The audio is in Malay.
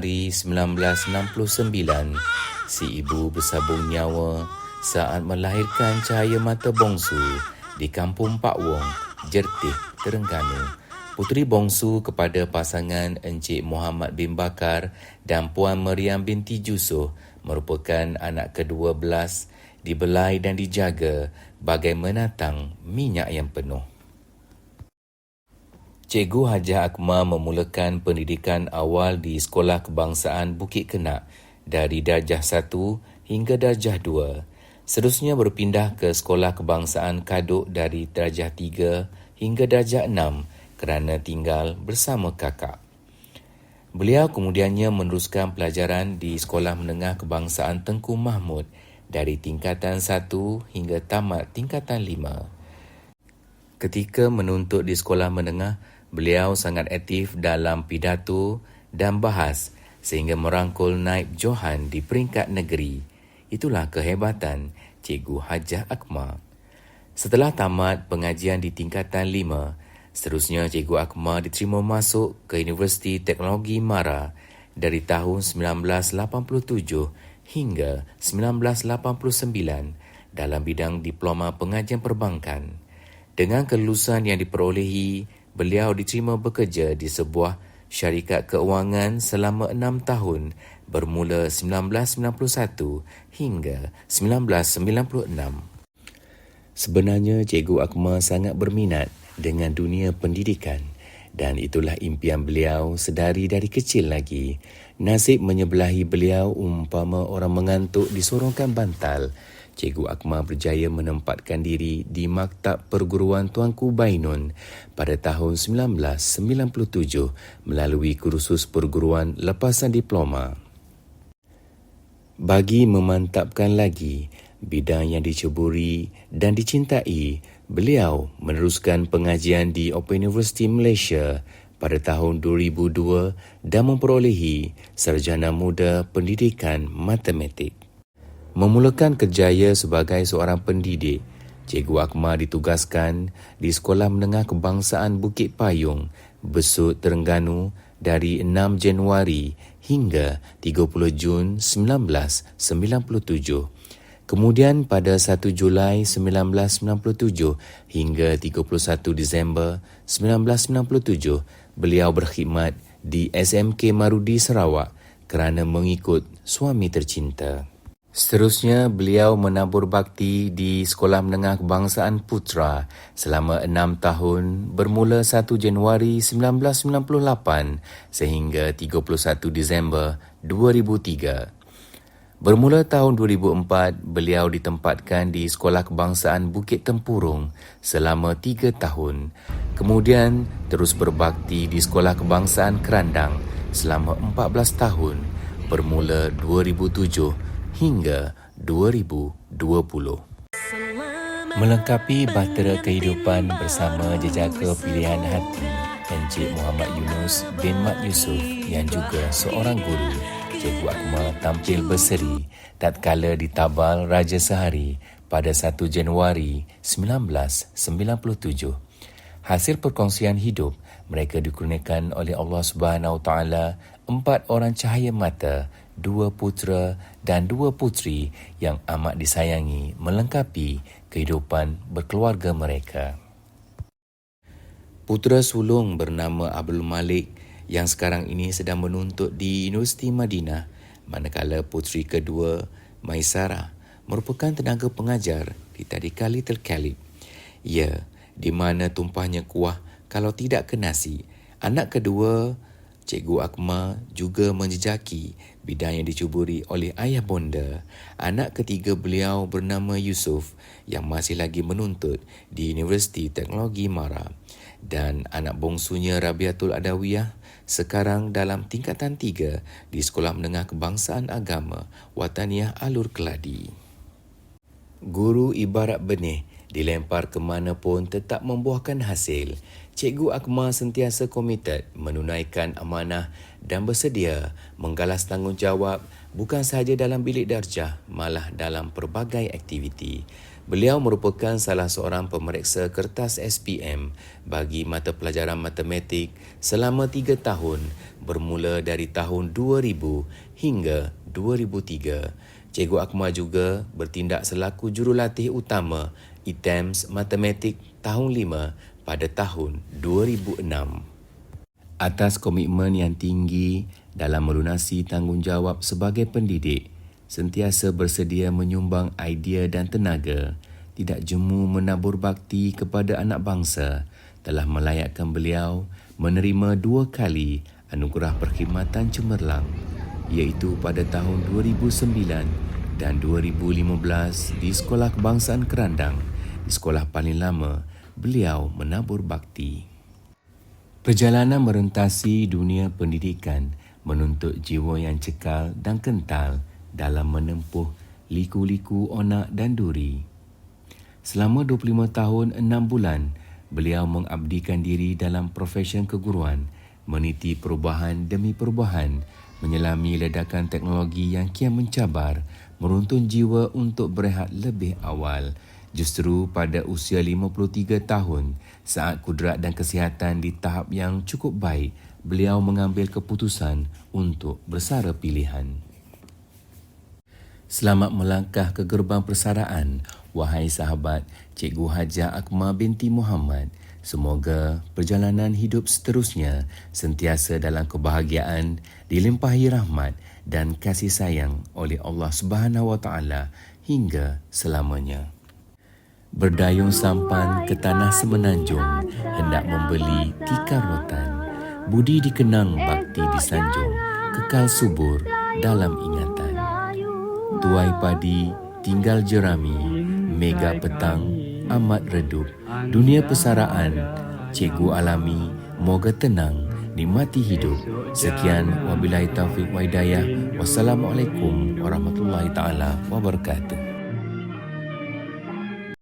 Januari 1969, si ibu bersabung nyawa saat melahirkan cahaya mata bongsu di Kampung Pak Wong, Jertih, Terengganu. Puteri bongsu kepada pasangan Encik Muhammad bin Bakar dan Puan Meriam binti Jusoh merupakan anak ke-12, dibelai dan dijaga bagai menatang minyak yang penuh. Cikgu Hajah Akmal memulakan pendidikan awal di Sekolah Kebangsaan Bukit Kenak dari darjah 1 hingga darjah 2. Seterusnya berpindah ke Sekolah Kebangsaan Kaduk dari darjah 3 hingga darjah 6 kerana tinggal bersama kakak. Beliau kemudiannya meneruskan pelajaran di Sekolah Menengah Kebangsaan Tengku Mahmud dari tingkatan 1 hingga tamat tingkatan 5. Ketika menuntut di sekolah menengah, beliau sangat aktif dalam pidato dan bahas sehingga merangkul naib Johan di peringkat negeri. Itulah kehebatan Cikgu Hajah Akmal. Setelah tamat pengajian di tingkatan 5, seterusnya Cikgu Akmal diterima masuk ke Universiti Teknologi MARA dari tahun 1987 hingga 1989 dalam bidang Diploma Pengajian Perbankan. Dengan kelulusan yang diperolehi, beliau diterima bekerja di sebuah syarikat keuangan selama 6 tahun bermula 1991 hingga 1996. Sebenarnya Cikgu Akmal sangat berminat dengan dunia pendidikan dan itulah impian beliau sedari dari kecil lagi. Nasib menyebelahi beliau umpama orang mengantuk di sorongkan bantal. Cikgu Akmal berjaya menempatkan diri di Maktab Perguruan Tuanku Bainun pada tahun 1997 melalui kursus perguruan lepasan diploma. Bagi memantapkan lagi bidang yang diceburi dan dicintai, beliau meneruskan pengajian di Open University Malaysia pada tahun 2002 dan memperolehi Sarjana Muda Pendidikan Matematik. Memulakan kerjaya sebagai seorang pendidik, Cikgu Akmal ditugaskan di Sekolah Menengah Kebangsaan Bukit Payung, Besut, Terengganu dari 6 Januari hingga 30 Jun 1997. Kemudian pada 1 Julai 1997 hingga 31 Disember 1997, beliau berkhidmat di SMK Marudi, Sarawak kerana mengikut suami tercinta. Seterusnya, beliau menabur bakti di Sekolah Menengah Kebangsaan Putra selama 6 tahun bermula 1 Januari 1998 sehingga 31 Disember 2003. Bermula tahun 2004, beliau ditempatkan di Sekolah Kebangsaan Bukit Tempurung selama 3 tahun. Kemudian terus berbakti di Sekolah Kebangsaan Kerandang selama 14 tahun bermula 2007 hingga 2020. Melengkapi bahtera kehidupan bersama jejaka pilihan hati Encik Muhammad Yunus bin Mat Yusof yang juga seorang guru, Cikgu Akmal tampil berseri tatkala ditabal Raja Sehari pada 1 Januari 1997. Hasil perkongsian hidup, mereka dikurniakan oleh Allah Subhanahu Taala 4 orang cahaya mata, 2 putera dan 2 puteri yang amat disayangi melengkapi kehidupan berkeluarga mereka. Putera sulung bernama Abdul Malik yang sekarang ini sedang menuntut di Universiti Madinah, manakala puteri kedua, Maisara, merupakan tenaga pengajar di Tadika Little Calip. Ya, di mana tumpahnya kuah kalau tidak ke nasi. Anak kedua, Cikgu Akmal, juga menjejaki bidang yang dicuburi oleh ayah bonda. Anak ketiga beliau bernama Yusof yang masih lagi menuntut di Universiti Teknologi MARA. Dan anak bongsunya Rabiatul Adawiyah sekarang dalam tingkatan 3 di Sekolah Menengah Kebangsaan Agama Wataniah Alur Keladi. Guru ibarat benih, dilempar ke mana pun tetap membuahkan hasil. Cikgu Akmal sentiasa komited menunaikan amanah dan bersedia menggalas tanggungjawab bukan sahaja dalam bilik darjah, malah dalam pelbagai aktiviti. Beliau merupakan salah seorang pemeriksa kertas SPM bagi mata pelajaran matematik selama 3 tahun bermula dari tahun 2000 hingga 2003. Cikgu Akmal juga bertindak selaku jurulatih utama ITEMS Matematik tahun 5 pada tahun 2006. Atas komitmen yang tinggi dalam melunasi tanggungjawab sebagai pendidik, sentiasa bersedia menyumbang idea dan tenaga, tidak jemu menabur bakti kepada anak bangsa, telah melayakkan beliau menerima 2 kali anugerah perkhidmatan cemerlang, iaitu pada tahun 2009 dan 2015 di Sekolah Kebangsaan Kerandang, di sekolah paling lama beliau menabur bakti. Perjalanan merentasi dunia pendidikan menuntut jiwa yang cekal dan kental dalam menempuh liku-liku onak dan duri. Selama 25 tahun 6 bulan, beliau mengabdikan diri dalam profesion keguruan, meniti perubahan demi perubahan, menyelami ledakan teknologi yang kian mencabar, meruntun jiwa untuk berehat lebih awal. Justru pada usia 53 tahun, saat kudrat dan kesihatan di tahap yang cukup baik, beliau mengambil keputusan untuk bersara pilihan. Selamat melangkah ke gerbang persaraan, wahai sahabat Cikgu Hajah Akmal binti Muhammad. Semoga perjalanan hidup seterusnya sentiasa dalam kebahagiaan, dilimpahi rahmat dan kasih sayang oleh Allah Subhanahu Wa Taala hingga selamanya. Berdayung sampan ke tanah semenanjung, hendak membeli tikar rotan. Budi dikenang, bakti disanjung, kekal subur dalam ingatan. Tuai padi, tinggal jerami, mega petang, amat redup. Dunia persaraan, cikgu alami, moga tenang, nikmati hidup. Sekian, wabillahi taufiq wa hidayah. Wassalamualaikum warahmatullahi taala wabarakatuh.